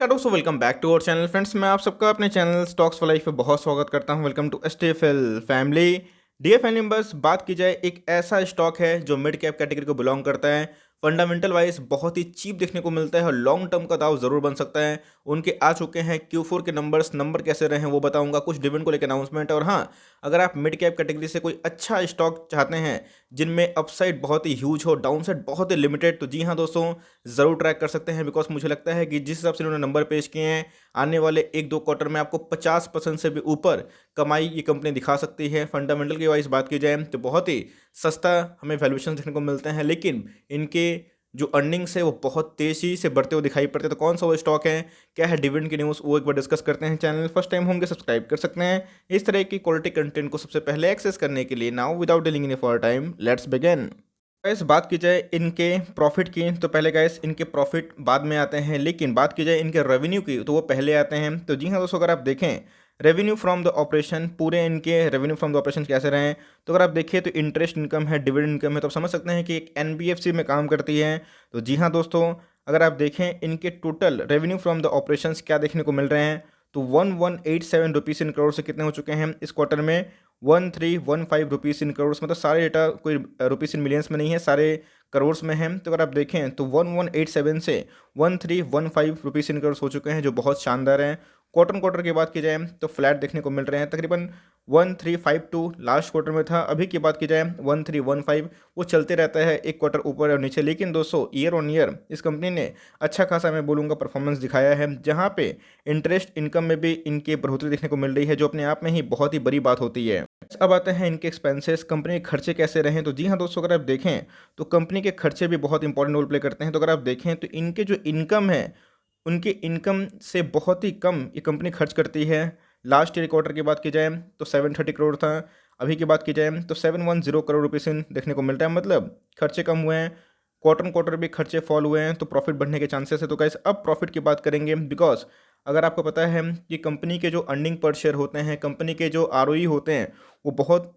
दोस्तों welcome back to our channel friends. मैं आप सबका अपने चैनल स्टॉक्स फॉर लाइफ पे बहुत स्वागत करता हूं। Welcome to STFL family. Dear family members, बात की जाए एक ऐसा स्टॉक है जो मिड कैप कैटेगरी को बिलोंग करता है। फंडामेंटल वाइज बहुत ही चीप देखने को मिलता है और लॉन्ग टर्म का दाव जरूर बन सकता है। उनके आ चुके हैं Q4 के नंबर कैसे रहे हैं वो बताऊंगा, कुछ डिविडेंड को लेकर अनाउंसमेंट। और हाँ, अगर आप मिड कैप कैटेगरी से कोई अच्छा स्टॉक चाहते हैं जिनमें अपसाइड बहुत ही ह्यूज हो, डाउनसाइड बहुत ही लिमिटेड, तो जी हाँ दोस्तों, ज़रूर ट्रैक कर सकते हैं। बिकॉज मुझे लगता है कि जिस हिसाब से इन्होंने नंबर पेश किए हैं, आने वाले 1-2 क्वार्टर में आपको 50% से भी ऊपर कमाई ये कंपनी दिखा सकती है। फंडामेंटल की वाइज बात की जाए तो बहुत ही सस्ता हमें वैल्यूएशन देखने को मिलते हैं, लेकिन इनके जो अर्निंग्स है वो बहुत तेज़ी से बढ़ते हुए दिखाई पड़ते हैं। तो कौन सा वो स्टॉक है, क्या है डिविडेंड की न्यूज़, वो एक बार डिस्कस करते हैं। चैनल फर्स्ट टाइम होंगे सब्सक्राइब कर सकते हैं इस तरह की क्वालिटी कंटेंट को सबसे पहले एक्सेस करने के लिए। Now without dealing in for time, let's begin. Gas बात की जाए इनके प्रॉफिट की तो पहले गैस इनके प्रॉफिट बाद में आते हैं, लेकिन बात की जाए इनके रेवेन्यू की तो वो पहले आते हैं। तो जी हाँ दोस्तों, अगर आप देखें रेवेन्यू फ्रॉम द ऑपरेशन, पूरे इनके रेवेन्यू फ्रॉम द ऑपरेशन कैसे रहे हैं, तो अगर आप देखिए तो इंटरेस्ट इनकम है, डिविडेंड इनकम है, तो आप समझ सकते हैं कि एक एनबीएफसी में काम करती है। तो जी हाँ दोस्तों, अगर आप देखें इनके total revenue from the operations क्या देखने को मिल रहे हैं, तो 1187 रुपीज़ इन करोड़ से कितने हो चुके हैं इस क्वार्टर में, 1315 रुपीज़ इन करोड़। मतलब सारे डेटा कोई रुपीज़ इन मिलियंस में नहीं है, सारे करोड़्स में हैं। तो अगर आप देखें तो 1187 से 1315 रुपीज़ इन करोड़ हो चुके हैं, जो बहुत शानदार हैं। क्वार्टर की बात की जाए तो फ्लैट देखने को मिल रहे हैं, तकरीबन 1352 लास्ट क्वार्टर में था। अभी की बात की जाए 1315, वो चलते रहता है एक क्वार्टर ऊपर और नीचे। लेकिन दोस्तों ईयर ऑन ईयर इस कंपनी ने अच्छा खासा, मैं बोलूँगा, परफॉर्मेंस दिखाया है, जहाँ पे इंटरेस्ट इनकम में भी इनकी बढ़ोतरी देखने को मिल रही है, जो अपने आप में ही बहुत ही बड़ी बात होती है। अब आते हैं इनके एक्सपेंसेस, कंपनी के खर्चे कैसे रहे। तो जी हाँ दोस्तों, अगर आप देखें तो कंपनी के खर्चे भी बहुत इंपॉर्टेंट रोल प्ले करते हैं। तो अगर आप देखें तो इनके जो इनकम है, उनके इनकम से बहुत ही कम ये कंपनी खर्च करती है। लास्ट ईयर क्वार्टर की बात की जाए तो 730 करोड़ था, अभी की बात की जाए तो 710 करोड़ रुपीज़ देखने को मिल रहा है। मतलब खर्चे कम हुए हैं, क्वार्टर भी खर्चे फॉल हुए हैं, तो प्रॉफिट बढ़ने के चांसेस है। तो गाइस अब प्रॉफिट की बात करेंगे, बिकॉज अगर आपको पता है कि कंपनी के जो अर्निंग पर शेयर होते हैं, कंपनी के जो आरओई होते हैं, वो बहुत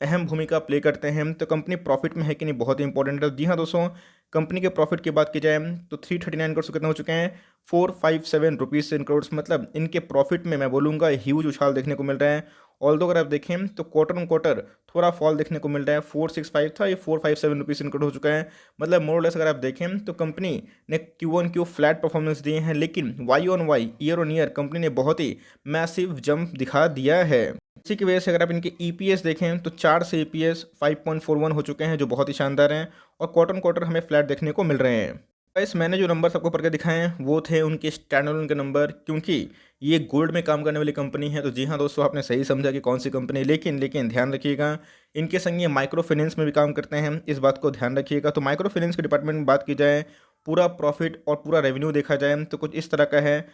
अहम भूमिका प्ले करते हैं। तो कंपनी प्रॉफिट में है कि नहीं, बहुत ही इंपॉर्टेंट है। जी हाँ दोस्तों, कंपनी के प्रॉफिट की बात की जाए तो 339 करोड़ कितने हो चुके हैं, 457 रुपीज़ इन करोड़। मतलब इनके प्रॉफिट में मैं बोलूँगा ह्यूज उछाल देखने को मिल रहा है। ऑल्दो अगर आप देखें तो क्वार्टर थोड़ा फॉल देखने को मिल रहा है, 465 था, ये 457 रुपीज़ इन करोड़ हो चुका है। मतलब मोर लेस अगर आप देखें तो कंपनी ने Q1Q फ्लैट परफॉर्मेंस दिए हैं, लेकिन Y on Y, year on year company ने बहुत ही मैसिव जंप दिखा दिया है। इसी की वजह से अगर आप इनके ईपीएस देखें तो 4 से ईपीएस 5.41 हो चुके हैं, जो बहुत ही शानदार हैं। और क्वार्टर हमें फ्लैट देखने को मिल रहे हैं। गाइस मैंने जो नंबर सबको पढ़ के दिखाए हैं वो थे उनके स्टैंडअलोन के नंबर, क्योंकि ये गोल्ड में काम करने वाली कंपनी है। तो जी हाँ दोस्तों, आपने सही समझा कि कौन सी कंपनी, लेकिन ध्यान रखिएगा इनके संग ये माइक्रो फाइनेंस में भी काम करते हैं, इस बात को ध्यान रखिएगा। तो माइक्रो फाइनेंस के डिपार्टमेंट में बात की जाए, पूरा प्रॉफिट और पूरा रेवेन्यू देखा जाए तो कुछ इस तरह का है।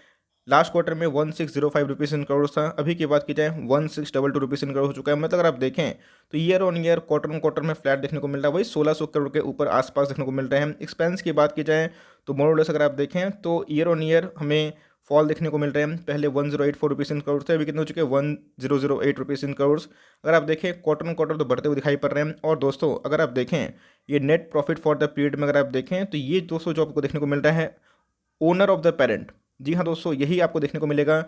लास्ट क्वार्टर में 1605 रुपीज़ इन करोड़ था, अभी की बात की जाए 1622 रुपीज़ इन करोड़ हो चुका है। मतलब अगर आप देखें तो ईयर ऑन ईयर क्वार्टर में फ्लैट देखने को मिल रहा है, वही 1600 करोड़ के ऊपर आसपास देखने को मिल रहे हैं। एक्सपेंस की बात की जाए तो मोरलेस अगर आप देखें तो ईयर ऑन ईयर हमें फॉल देखने को मिल रहे हैं। पहले 1084 रुपीज़ इन करोड़ थे, अभी कितने हो चुके हैं, 1008 रुपीज़ इन करोड़। अगर आप देखें क्वार्टर तो बढ़ते हुए दिखाई पड़ रहे हैं। और दोस्तों अगर आप देखें ये net profit for the period में अगर आप देखें तो ये दोस्तों जो आपको देखने को मिल रहा है, ओनर ऑफ द पेरेंट, जी हाँ दोस्तों, यही आपको देखने को मिलेगा।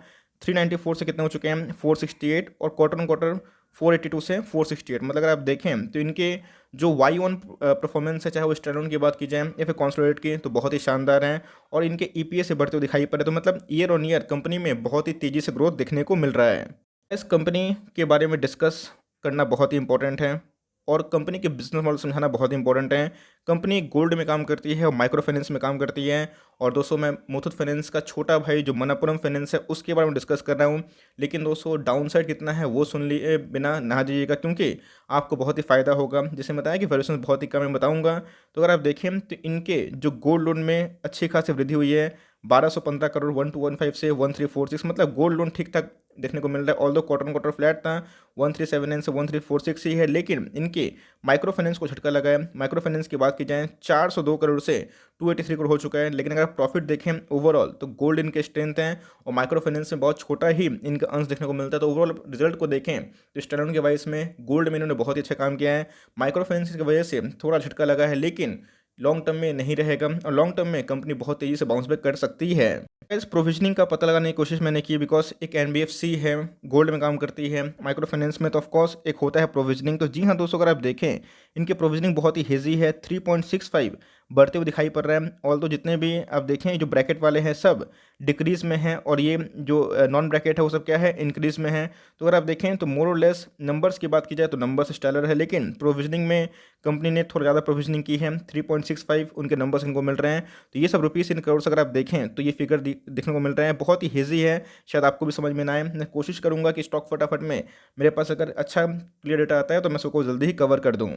394 से कितने हो चुके हैं, 468, और क्वार्टर 482 से 468। मतलब अगर आप देखें तो इनके जो वाई ऑन परफॉर्मेंस है, चाहे वो स्टैंडअलोन की बात की जाए या फिर कॉन्सोलिडेट की, तो बहुत ही शानदार हैं। और इनके ईपीएस से बढ़ते हुए दिखाई पड़े, तो मतलब ईयर ऑन ईयर कंपनी में बहुत ही तेज़ी से ग्रोथ देखने को मिल रहा है। इस कंपनी के बारे में डिस्कस करना बहुत ही इंपॉर्टेंट है और कंपनी के बिजनेस मॉडल समझाना बहुत इंपॉर्टेंट है। कंपनी गोल्ड में काम करती है और माइक्रो फाइनेंस में काम करती है। और दोस्तों मैं मुथूट फाइनेंस का छोटा भाई जो मनप्पुरम फाइनेंस है उसके बारे में डिस्कस कर रहा हूँ। लेकिन दोस्तों डाउन साइड कितना है वो सुन लिए बिना ना जाइएगा, क्योंकि आपको बहुत ही फ़ायदा होगा। जैसे बताया कि वैल्यूएशन बहुत ही कम है, बताऊँगा। तो अगर आप देखें तो इनके जो गोल्ड लोन में अच्छी खासी वृद्धि हुई है, 1215 करोड़ 1215 से 1346। मतलब गोल्ड लोन ठीक ठाक देखने को मिल रहा है। ऑल्दो क्वार्टर फ्लैट था, 1379 से 1346 ही है। लेकिन इनके माइक्रो फाइनेंस को झटका लगा है। माइक्रो फाइनेंस की बात की जाए 402 करोड़ से 283 करोड़ हो चुका है। लेकिन अगर प्रॉफिट देखें ओवरऑल तो गोल्ड इनके स्ट्रेंथ हैं और माइक्रो फाइनेंस में बहुत छोटा ही इनका अंश देखने को मिलता है। तो ओवरऑल रिजल्ट को देखें तो स्टैंडअलोन के वाइस में गोल्ड में इन्होंने बहुत ही अच्छा काम किया है। माइक्रो फाइनेंस की वजह से थोड़ा झटका लगा है, लेकिन लॉन्ग टर्म में नहीं रहेगा और लॉन्ग टर्म में कंपनी बहुत तेज़ी से बाउंस बैक कर सकती है। इस प्रोविजनिंग का पता लगाने की कोशिश मैंने की बिकॉज एक एनबीएफसी है, गोल्ड में काम करती है, माइक्रो फाइनेंस में तो ऑफकोर्स एक होता है प्रोविजनिंग। तो जी हाँ दोस्तों, अगर आप देखें इनके प्रोविजनिंग बहुत ही हेजी है, 3.65 बढ़ते हुए दिखाई पड़ रहा है। ऑल तो जितने भी आप देखें जो ब्रैकेट वाले हैं सब डिक्रीज में है और ये जो नॉन ब्रैकेट है वो सब क्या है, इंक्रीज में है। तो अगर आप देखें तो मोर और लेस नंबर्स की बात की जाए तो नंबर्स स्टेलर है, लेकिन प्रोविजनिंग में कंपनी ने थोड़ा ज़्यादा प्रोविजनिंग की है, 3.65 उनके नंबर्स इनको मिल रहे हैं। तो ये सब रुपीज़ इन करोड़ अगर आप देखें तो ये फिगर देखने को मिल रहे हैं, बहुत ही हेजी है। शायद आपको भी समझ में ना आए, मैं कोशिश करूंगा कि स्टॉक फटाफट में मेरे पास अगर अच्छा क्लियर डेटा आता है तो मैं उसको जल्दी ही कवर कर दूँ।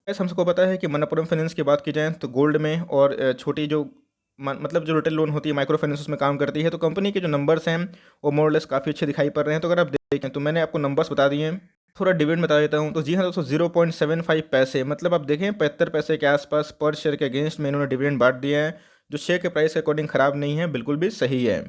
हम सबको पता है कि मनप्पुरम फाइनेंस की बात की जाए तो गोल्ड में और छोटी जो मतलब जो रिटेल लोन होती है माइक्रो फाइनेंस उसमें काम करती है। तो कंपनी के जो नंबर्स हैं वो मोर लेस काफ़ी अच्छे दिखाई पड़ रहे हैं। तो अगर आप देखें तो मैंने आपको नंबर्स बता दिए हैं, थोड़ा डिविडेंड बता देता हूँ। तो जी हाँ दोस्तों, 0.75 पैसे, मतलब आप देखें 75 पैसे के आसपास पर शेयर के अगेंस्ट में इन्होंने डिविडेंड बांट दिया है, जो शेयर के प्राइस के अकॉर्डिंग ख़राब नहीं है, बिल्कुल भी सही है।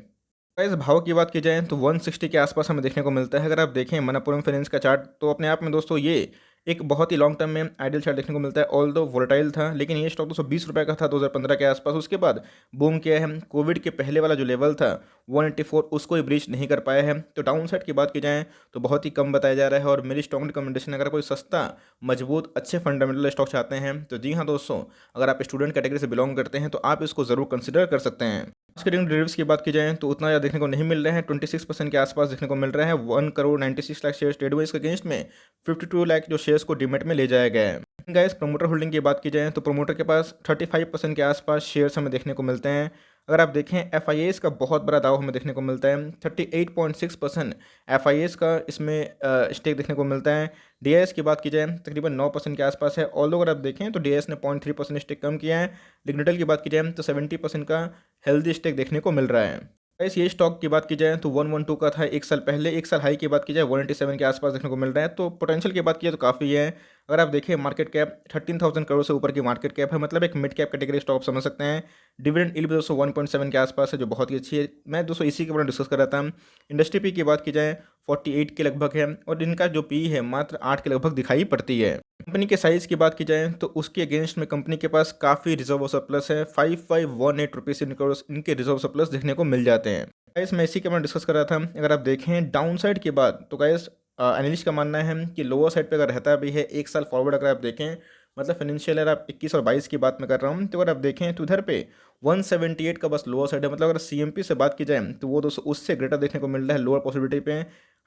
प्राइस भाव की बात की जाए तो 160 के आसपास हमें देखने को मिलता है। अगर आप देखें मनप्पुरम फाइनेंस का चार्ट तो अपने आप में दोस्तों ये एक बहुत ही लॉन्ग टर्म में आइडियल चार्ट देखने को मिलता है। ऑल दो वोलेटाइल था, लेकिन ये स्टॉक 220 रुपये का था 2015 के आसपास। उसके बाद बूम किया है, कोविड के पहले वाला जो लेवल था 184 उसको ही ब्रीच नहीं कर पाया है। तो डाउन साइड की बात की जाए तो बहुत ही कम बताया जा रहा है। और मेरी स्टॉक रिकमेंडेशन, अगर कोई सस्ता मजबूत अच्छे फंडामेंटल स्टॉक चाहते हैं तो जी हाँ दोस्तों, अगर आप स्टूडेंट कैटेगरी से बिलोंग करते हैं तो आप इसको ज़रूर कंसिडर कर सकते हैं। आज के दिन डेरिवेटिव्स की बात की जाए तो उतना ज़्यादा देखने को नहीं मिल रहे हैं, 26% के आसपास देखने को मिल रहा है। 1,96,00,000 शेयर्स ट्रेड हुए, इसके अगेंस्ट में 52 लाख जो शेयर्स को डीमेट में ले जाया गया है। गाइस प्रमोटर होल्डिंग की बात की जाए तो प्रमोटर के पास 35% के आसपास शेयर्स हमें देखने को मिलते हैं। अगर आप देखें एफ का बहुत बड़ा दाव हमें देखने को मिलता है, 38.6% एफ का इसमें स्टेक देखने को मिलता है। डी की बात की जाए तकरीबन 9% के आसपास है। ऑल्दो अगर आप देखें तो डी ने 0.3% स्टेक कम किया है। लिग्निटल की बात की जाए तो 70% का हेल्दी स्टेक देखने को मिल रहा है। गाइस ये स्टॉक की बात की जाए तो 112 का था एक साल पहले, एक साल हाई की बात की जाए 187 के आसपास देखने को मिल रहा है। तो पोटेंशियल की बात की जाए तो काफ़ी है। अगर आप देखें मार्केट कैप 13,000 करोड़ से ऊपर की मार्केट कैप है, मतलब एक मिड कैप कैटेगरी स्टॉक समझ सकते हैं। डिविडेंड यील्ड भी दोस्तों 1.7 के आसपास है, जो बहुत ही अच्छी है। मैं दोस्तों इसी के बारे में डिस्कस कर रहा था। इंडस्ट्री पी की बात की जाए 48 के लगभग है और इनका जो पी है मात्र 8 के लगभग दिखाई पड़ती है। कंपनी के साइज़ की बात की जाए तो उसके अगेंस्ट में कंपनी के पास काफ़ी रिजर्व सरप्लस है, 5518 रुपीज़ इनके रिजर्व सरप्लस देखने को मिल जाते हैं। गाइस मैं इसी के बारे में डिस्कस कर रहा था। अगर आप देखें डाउन साइड के बाद तो गाइस एनालिस्ट का मानना है कि लोअर साइड पे अगर रहता भी है एक साल फॉरवर्ड, अगर आप देखें मतलब फाइनेंशियल ईयर आप 21 और 22 की बात मैं कर रहा हूँ, तो अगर आप देखें तो इधर पे 178 का बस लोअर साइड है। मतलब अगर सीएमपी से बात की जाए तो वो दोस्तों उससे ग्रेटर देखने को मिल रहा है लोअर पॉसिबिलिटी पे।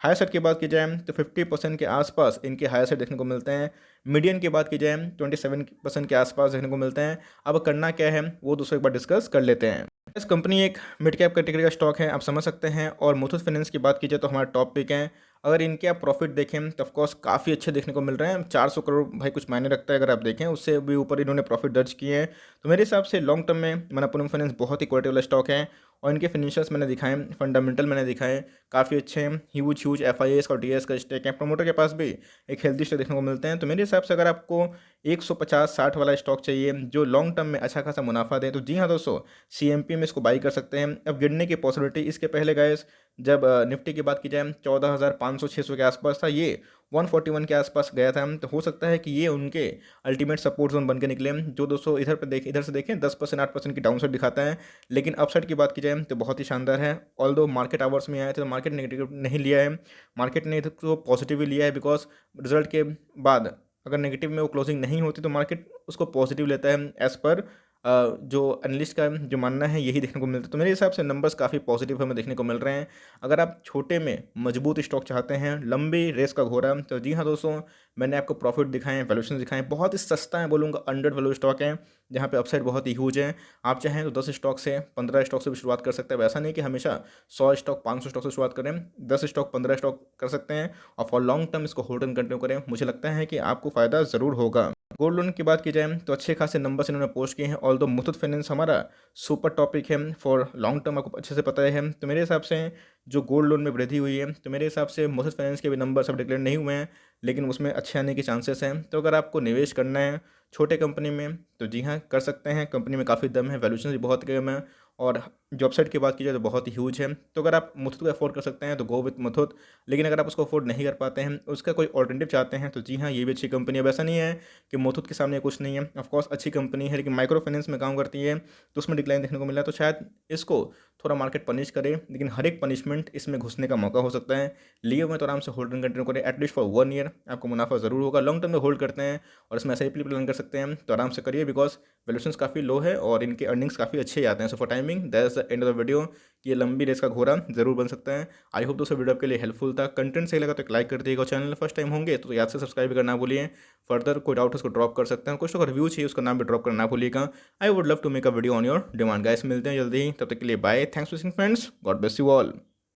हायर साइड की बात की जाए तो 50% के आसपास इनके हायर साइड देखने को मिलते हैं। मीडियन की बात की जाए 27% के आसपास देखने को मिलते हैं। अब करना क्या है वो दोस्तों एक बार डिस्कस कर लेते हैं। इस कंपनी एक मिड कैप कैटेगरी का स्टॉक है, आप समझ सकते हैं। और मुथूट फाइनेंस की बात की जाए तो हमारा टॉप पिक है। अगर इनके आप प्रॉफिट देखें तो ऑफकोर्स काफ़ी अच्छे देखने को मिल रहे हैं, 400 करोड़ भाई कुछ मायने रखता है। अगर आप देखें उससे भी ऊपर इन्होंने प्रॉफिट दर्ज किए हैं। तो मेरे हिसाब से लॉन्ग टर्म में मनप्पुरम फाइनेंस बहुत ही क्वालिटी वाला स्टॉक है। और इनके फाइनेंशियल्स मैंने दिखाए, फंडामेंटल मैंने दिखाए, काफ़ी अच्छे हैं। ह्यूज एफ और डी का स्टेक है। प्रमोटर के पास भी एक हेल्दी स्टेक देखने को मिलते हैं। तो मेरे हिसाब से अगर आपको 150-60 वाला स्टॉक चाहिए जो लॉन्ग टर्म में अच्छा खासा मुनाफा दे तो जी हाँ दोस्तों, सीएमपी में इसको बाई कर सकते हैं। अब गिरने की पॉसिबिलिटी इसके पहले गाइस जब निफ्टी की बात की जाए 14,500-600 के आसपास था, ये 141 के आसपास गया था। तो हो सकता है कि ये उनके अल्टीमेट सपोर्ट जोन बन के निकले, जो दोस्तों इधर से देखें 10% 8% की डाउन साइड दिखाता है। लेकिन अपसाइड की बात की जाए तो बहुत ही शानदार है। ऑल्दो मार्केट आवर्स में आए थे तो मार्केट नेगेटिव नहीं लिया है, मार्केट ने तो पॉजिटिव ही लिया है। बिकॉज रिजल्ट के बाद अगर नेगेटिव में वो क्लोजिंग नहीं होती तो मार्केट उसको पॉजिटिव लेता है। एज़ पर जो एनालिस्ट का जो मानना है यही देखने को मिलता है। तो मेरे हिसाब से नंबर्स काफ़ी पॉजिटिव हमें देखने को मिल रहे हैं। अगर आप छोटे में मजबूत स्टॉक चाहते हैं, लंबी रेस का घोड़ा, तो जी हाँ दोस्तों, मैंने आपको प्रॉफिट दिखाएं, वैल्यूएशन दिखाएं, बहुत ही सस्ता है, बोलूँगा अंडर वैल्यू स्टॉक है जहाँ पे अपसाइड बहुत ही ह्यूज है। आप चाहें तो 10 स्टॉक से 15 स्टॉक से भी शुरुआत कर सकते हैं। वैसा नहीं कि हमेशा 100 स्टॉक 500 स्टॉक से शुरुआत करें, 10 स्टॉक 15 स्टॉक कर सकते हैं और फॉर लॉन्ग टर्म इसको होल्ड एंड कंटिन्यू करें। मुझे लगता है कि आपको फ़ायदा ज़रूर होगा। गोल्ड लोन की बात की जाए तो अच्छे खासे नंबर्स इन्होंने पोस्ट किए हैं। ऑल दो मुथूट फाइनेंस हमारा सुपर टॉपिक है फॉर लॉन्ग टर्म, आपको अच्छे से पता है। तो मेरे हिसाब से जो गोल्ड लोन में वृद्धि हुई है, तो मेरे हिसाब से मुथूट फाइनेंस के भी नंबर सब डिक्लेयर नहीं हुए हैं, लेकिन उसमें अच्छे आने के चांसेस हैं। तो अगर आपको निवेश करना है छोटे कंपनी में तो जी हाँ कर सकते हैं। कंपनी में काफ़ी दम है, वैल्यूएशन भी बहुत कम है और जो अपसाइड की बात की जाए तो बहुत ही ह्यूज है। तो अगर आप मुथूट को अफोर्ड कर सकते हैं तो गो विथ मुथूट, लेकिन अगर आप उसको अफोर्ड नहीं कर पाते हैं, उसका कोई ऑल्टरनेटिव चाहते हैं, तो जी हाँ, ये भी अच्छी कंपनी है। अब ऐसा नहीं है कि मुथूट के सामने कुछ नहीं है, ऑफकोर्स अच्छी कंपनी है, लेकिन माइक्रो फाइनेंस में काम करती है तो उसमें डिक्लाइन देखने को मिला है। तो शायद इसको थोड़ा मार्केट पनिश करे, लेकिन हर एक पनिशमेंट इसमें घुसने का मौका हो सकता है। लिए हुए तो आराम से होल्ड कंटिन्यू करें, एटलीस्ट फॉर 1 ईयर आपको मुनाफा ज़रूर होगा। लॉन्ग टर्म में होल्ड करते हैं और इसमें SIP प्लान कर सकते हैं तो आराम से करिए, बिकॉज वैल्यूएशंस काफ़ी लो है और इनके अर्निंग्स काफ़ी अच्छे आते हैं। So for timing that's the end of the video, कि ये लंबी रेस का घोड़ा ज़रूर बन सकता है। आई होप दोस्तों वीडियो आपके लिए हेल्पफुल था। कंटेंट सही लगा तो एक लाइक कर दिएगा, चैनल फर्स्ट टाइम होंगे तो याद से सब्सक्राइब करना ना भूलिए। फर्दर कोई डाउट उसको ड्रॉप कर सकते हैं, कुछ तो रिव्यू चाहिए उसका नाम भी ड्रॉप करना ना भूलिएगा। I would love to make a video on your demand. Guys मिलते हैं जल्दी ही, तब तक के लिए bye, thanks for watching friends, God bless you all.